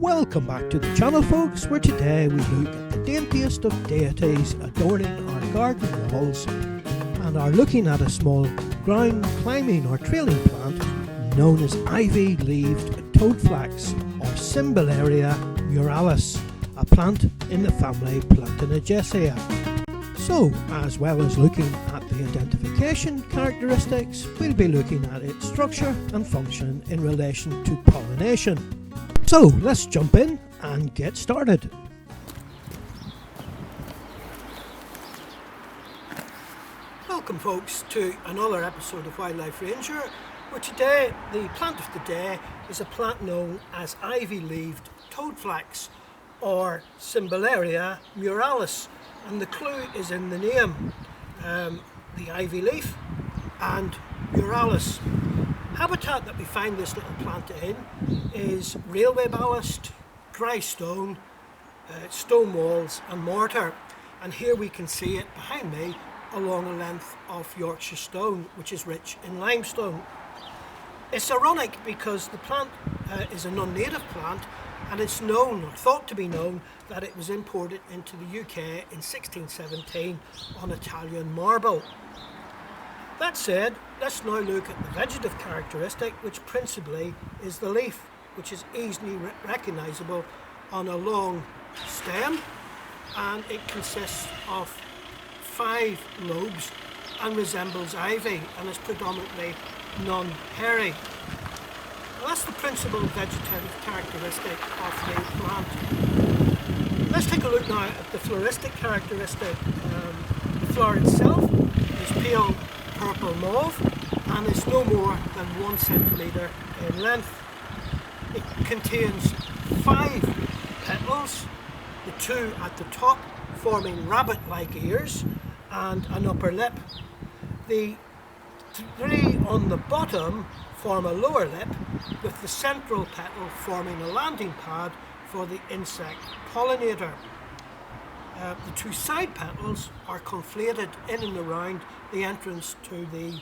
Welcome back to the channel, folks, where today we look at the daintiest of deities adorning our garden walls and are looking at a small ground climbing or trailing plant known as ivy-leaved toadflax or Cymbalaria muralis, a plant in the family Plantaginaceae. So, as well as looking at the identification characteristics, we'll be looking at its structure and function in relation to pollination. So, let's jump in and get started. Welcome, folks, to another episode of Wildlife Ranger, where today the plant of the day is a plant known as ivy-leaved toadflax or Cymbalaria muralis. And the clue is in the name, the ivy leaf and muralis. Habitat that we find this little plant in is railway ballast, dry stone, stone walls and mortar. And here we can see it behind me along a length of Yorkshire stone, which is rich in limestone. It's ironic because the plant is a non-native plant, and it's known, or thought to be known, that it was imported into the UK in 1617 on Italian marble. That said, let's now look at the vegetative characteristic, which principally is the leaf, which is easily recognisable on a long stem, and it consists of 5 lobes and resembles ivy and is predominantly non-hairy. That's the principal vegetative characteristic of the plant. Let's take a look now at the floristic characteristic. The flower itself is pale purple mauve and is no more than 1 centimetre in length. It contains 5 petals, the 2 at the top forming rabbit-like ears and an upper lip. The 3 on the bottom form a lower lip, with the central petal forming a landing pad for the insect pollinator. The 2 side petals are conflated in and around the entrance to the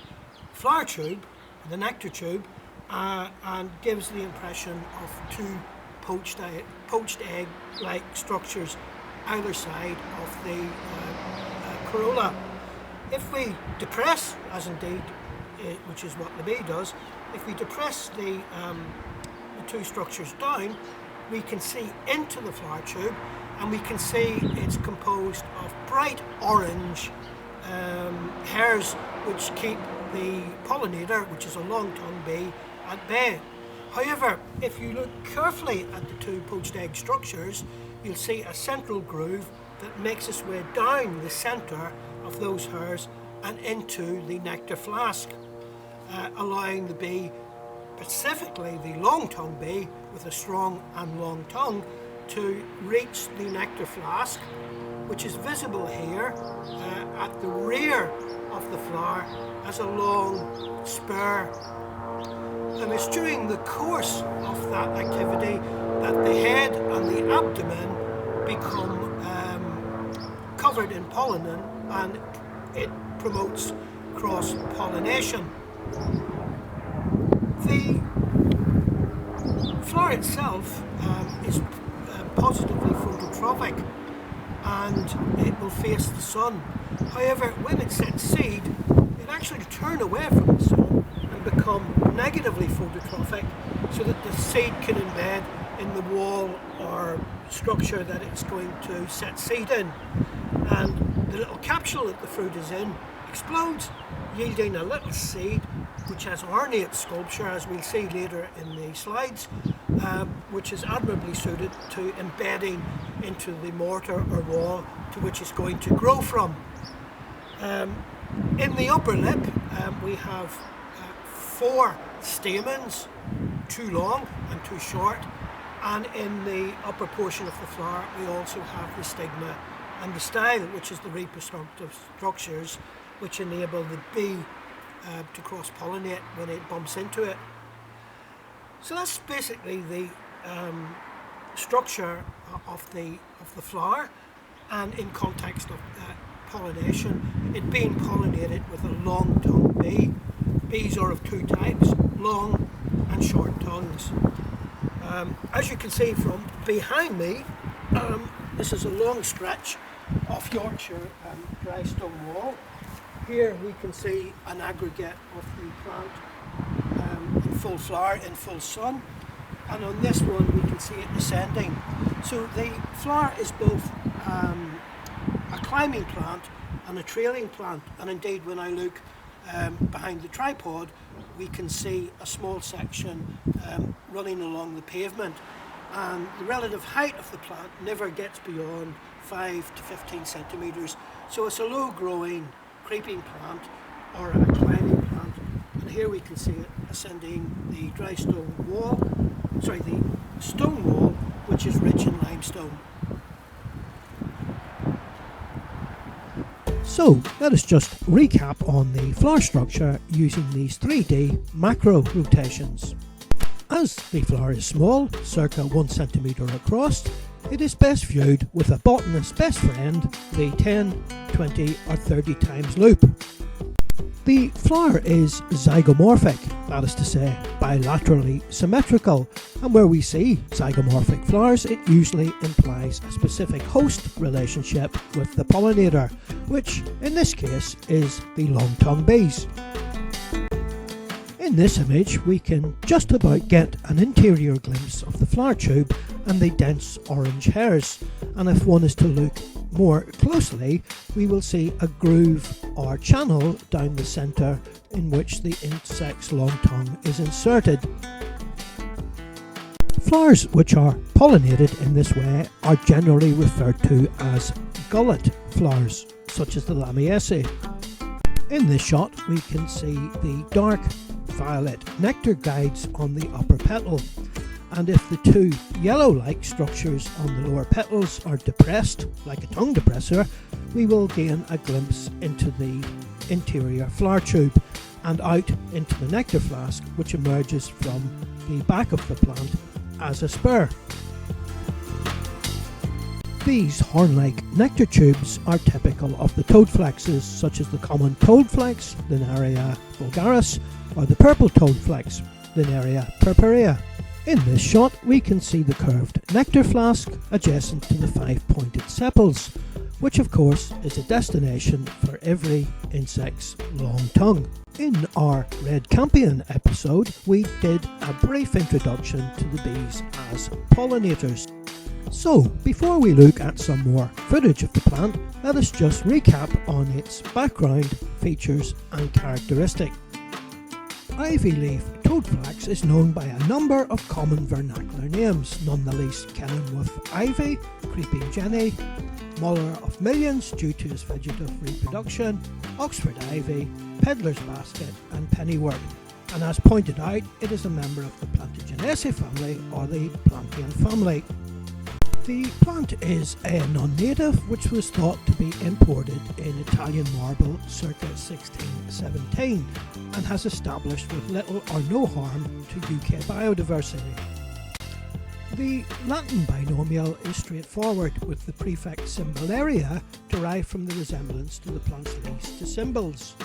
flower tube, the nectar tube, and gives the impression of 2 poached egg-like structures either side of the corolla. If we depress, as indeed which is what the bee does, if we depress the 2 structures down, we can see into the flower tube, and we can see it's composed of bright orange hairs which keep the pollinator, which is a long-tongued bee, at bay. However, if you look carefully at the 2 poached egg structures, you'll see a central groove that makes its way down the centre of those hairs and into the nectar flask, allowing the bee, specifically the long-tongued bee with a strong and long tongue, to reach the nectar flask, which is visible here at the rear of the flower as a long spur. And it's during the course of that activity that the head and the abdomen become covered in pollen, and it promotes cross-pollination. The flower itself is positively phototrophic, and it will face the sun. However, when it sets seed, it actually turn away from the sun and become negatively phototrophic, so that the seed can embed in the wall or structure that it's going to set seed in. And the little capsule that the fruit is in explodes, yielding a little seed which has ornate sculpture, as we'll see later in the slides, which is admirably suited to embedding into the mortar or wall to which it's going to grow from. In the upper lip, we have 4 stamens, 2 long and 2 short, and in the upper portion of the flower we also have the stigma and the style, which is the reproductive structures which enable the bee to cross-pollinate when it bumps into it. So that's basically the structure of the flower, and in context of pollination, it being pollinated with a long-tongued bee. Bees are of 2 types, long and short tongues. As you can see from behind me, this is a long stretch of Yorkshire dry stone wall. Here we can see an aggregate of the plant in full flower, in full sun, and on this one we can see it ascending. So the flower is both a climbing plant and a trailing plant, and indeed when I look behind the tripod we can see a small section running along the pavement, and the relative height of the plant never gets beyond 5 to 15 centimetres, so it's a low growing creeping plant or a climbing plant. And here we can see it ascending the dry stone wall, the stone wall, which is rich in limestone. So let us just recap on the flower structure using these 3D macro rotations. As the flower is small, circa 1 centimetre across, it is best viewed with a botanist's best friend, the 10, 20 or 30 times loop. The flower is zygomorphic, that is to say bilaterally symmetrical, and where we see zygomorphic flowers it usually implies a specific host relationship with the pollinator, which in this case is the long-tongued bees. In this image we can just about get an interior glimpse of the flower tube and the dense orange hairs, and if one is to look more closely we will see a groove or channel down the centre in which the insect's long tongue is inserted. Flowers which are pollinated in this way are generally referred to as gullet flowers, such as the Lamiaceae. In this shot we can see the dark violet nectar guides on the upper petal, and if the two yellow-like structures on the lower petals are depressed, like a tongue depressor, we will gain a glimpse into the interior flower tube and out into the nectar flask, which emerges from the back of the plant as a spur. These horn-like nectar tubes are typical of the toadflaxes, such as the common toadflax, Linaria vulgaris, or the purple toadflax, Linaria purpurea. In this shot we can see the curved nectar flask adjacent to the 5-pointed sepals, which of course is a destination for every insect's long tongue. In our Red Campion episode we did a brief introduction to the bees as pollinators. So before we look at some more footage of the plant, let us just recap on its background, features and characteristics. Ivy-leaved toadflax is known by a number of common vernacular names, none the least Kenilworth ivy, creeping jenny, Muller of millions due to its vegetative reproduction, Oxford ivy, peddler's basket and pennywort, and as pointed out it is a member of the Plantaginaceae family or the Plantain family. The plant is a non-native which was thought to be imported in Italian marble circa 1617 and has established with little or no harm to UK biodiversity. The Latin binomial is straightforward, with the prefix Cymbalaria derived from the resemblance to the plant's leaves to cymbals.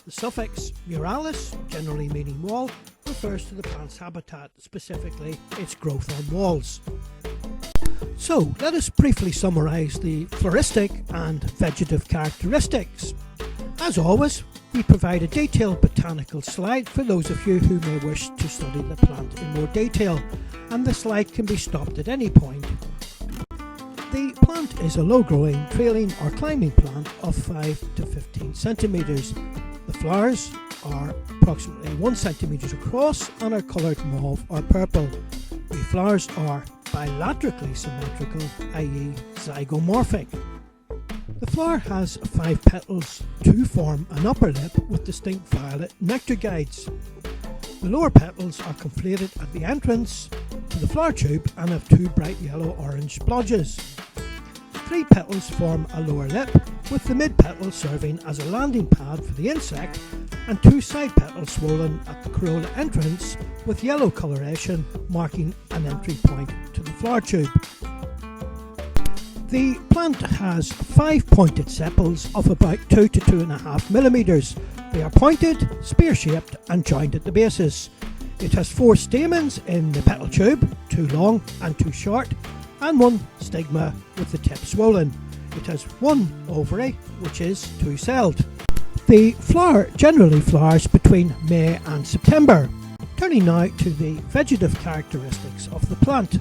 The suffix muralis, generally meaning wall, refers to the plant's habitat, specifically its growth on walls. So let us briefly summarise the floristic and vegetative characteristics. As always, we provide a detailed botanical slide for those of you who may wish to study the plant in more detail, and the slide can be stopped at any point. The plant is a low-growing, trailing or climbing plant of 5 to 15 centimetres. The flowers are approximately 1 centimetre across and are coloured mauve or purple. The flowers are bilaterally symmetrical, i.e. zygomorphic. The flower has 5 petals, 2 form an upper lip with distinct violet nectar guides. The lower petals are conflated at the entrance to the flower tube and have 2 bright yellow-orange splodges. 3 petals form a lower lip, with the mid-petal serving as a landing pad for the insect, and 2 side petals swollen at the corolla entrance with yellow coloration marking an entry point to the flower tube. The plant has 5 pointed sepals of about 2 to 2.5 millimeters. They are pointed, spear-shaped and joined at the bases. It has 4 stamens in the petal tube, 2 long and 2 short, and 1 stigma with the tip swollen. It has 1 ovary, which is 2-celled. The flower generally flowers between May and September. Turning now to the vegetative characteristics of the plant.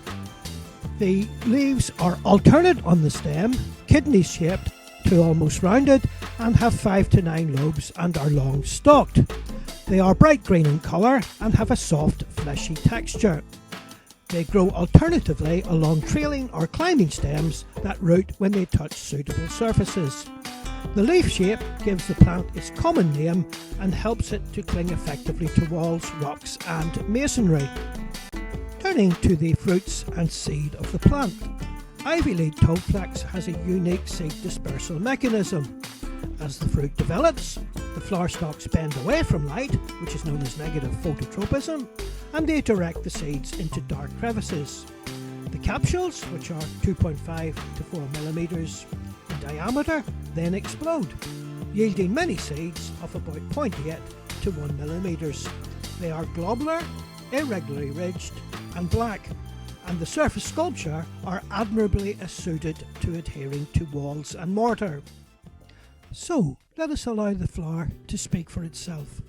The leaves are alternate on the stem, kidney shaped to almost rounded, and have 5 to 9 lobes and are long stalked. They are bright green in colour and have a soft fleshy texture. They grow alternatively along trailing or climbing stems that root when they touch suitable surfaces. The leaf shape gives the plant its common name and helps it to cling effectively to walls, rocks and masonry. Turning to the fruits and seed of the plant. Ivy-leaved toadflax has a unique seed dispersal mechanism. As the fruit develops, the flower stalks bend away from light, which is known as negative phototropism, and they direct the seeds into dark crevices. The capsules, which are 2.5 to 4 millimeters in diameter, then explode, yielding many seeds of about 0.8 to 1 millimeters. They are globular, irregularly ridged and black, and the surface sculpture are admirably suited to adhering to walls and mortar. So, let us allow the flower to speak for itself.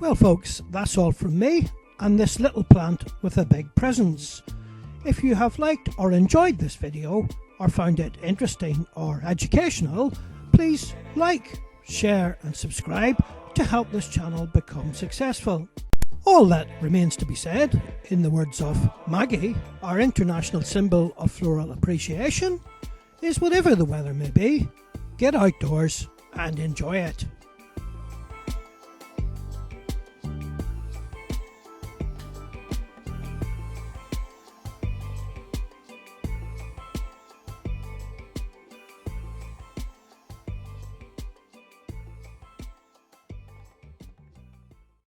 Well folks, that's all from me and this little plant with a big presence. If you have liked or enjoyed this video or found it interesting or educational, please like, share and subscribe to help this channel become successful. All that remains to be said, in the words of Maggie, our international symbol of floral appreciation, is whatever the weather may be, get outdoors and enjoy it.